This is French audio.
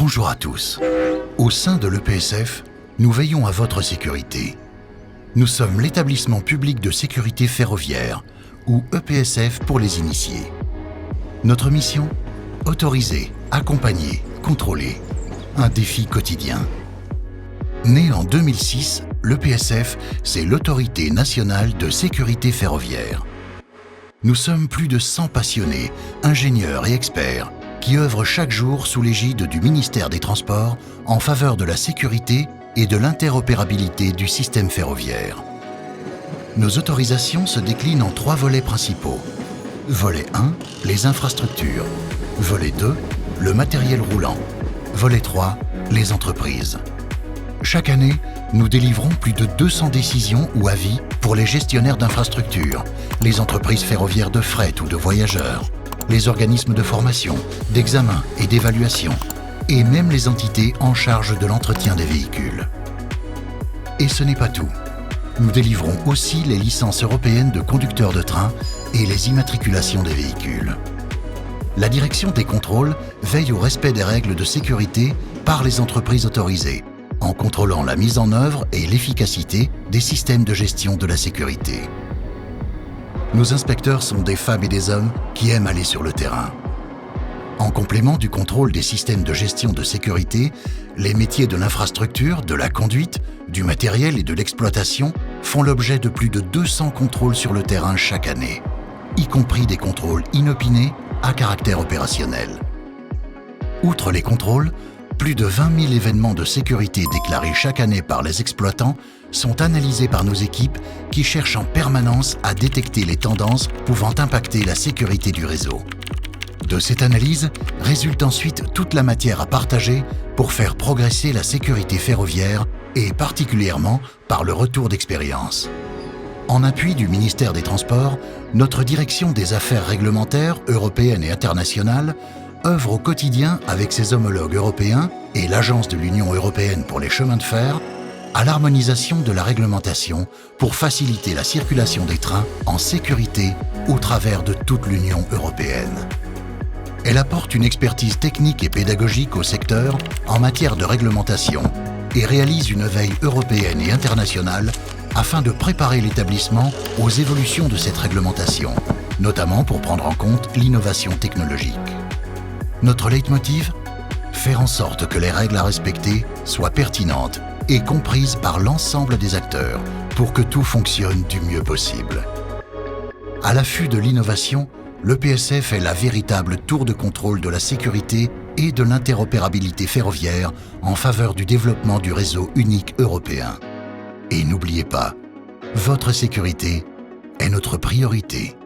Bonjour à tous. Au sein de l'EPSF, nous veillons à votre sécurité. Nous sommes l'établissement public de sécurité ferroviaire, ou EPSF pour les initiés. Notre mission ? Autoriser, accompagner, contrôler. Un défi quotidien. Né en 2006, l'EPSF, c'est l'Autorité nationale de sécurité ferroviaire. Nous sommes plus de 100 passionnés, ingénieurs et experts qui œuvrent chaque jour sous l'égide du ministère des Transports en faveur de la sécurité et de l'interopérabilité du système ferroviaire. Nos autorisations se déclinent en 3 volets principaux. Volet 1, les infrastructures. Volet 2, le matériel roulant. Volet 3, les entreprises. Chaque année, nous délivrons plus de 200 décisions ou avis pour les gestionnaires d'infrastructures, les entreprises ferroviaires de fret ou de voyageurs, les organismes de formation, d'examen et d'évaluation, et même les entités en charge de l'entretien des véhicules. Et ce n'est pas tout. Nous délivrons aussi les licences européennes de conducteurs de train et les immatriculations des véhicules. La direction des contrôles veille au respect des règles de sécurité par les entreprises autorisées, en contrôlant la mise en œuvre et l'efficacité des systèmes de gestion de la sécurité. Nos inspecteurs sont des femmes et des hommes qui aiment aller sur le terrain. En complément du contrôle des systèmes de gestion de sécurité, les métiers de l'infrastructure, de la conduite, du matériel et de l'exploitation font l'objet de plus de 200 contrôles sur le terrain chaque année, y compris des contrôles inopinés à caractère opérationnel. Outre les contrôles, plus de 20 000 événements de sécurité déclarés chaque année par les exploitants sont analysés par nos équipes qui cherchent en permanence à détecter les tendances pouvant impacter la sécurité du réseau. De cette analyse résulte ensuite toute la matière à partager pour faire progresser la sécurité ferroviaire et particulièrement par le retour d'expérience. En appui du ministère des Transports, notre direction des affaires réglementaires européennes et internationales œuvre au quotidien avec ses homologues européens et l'Agence de l'Union européenne pour les chemins de fer à l'harmonisation de la réglementation pour faciliter la circulation des trains en sécurité au travers de toute l'Union européenne. Elle apporte une expertise technique et pédagogique au secteur en matière de réglementation et réalise une veille européenne et internationale afin de préparer l'établissement aux évolutions de cette réglementation, notamment pour prendre en compte l'innovation technologique. Notre leitmotiv ? Faire en sorte que les règles à respecter soient pertinentes et comprises par l'ensemble des acteurs pour que tout fonctionne du mieux possible. À l'affût de l'innovation, l'EPSF est la véritable tour de contrôle de la sécurité et de l'interopérabilité ferroviaire en faveur du développement du réseau unique européen. Et n'oubliez pas, votre sécurité est notre priorité.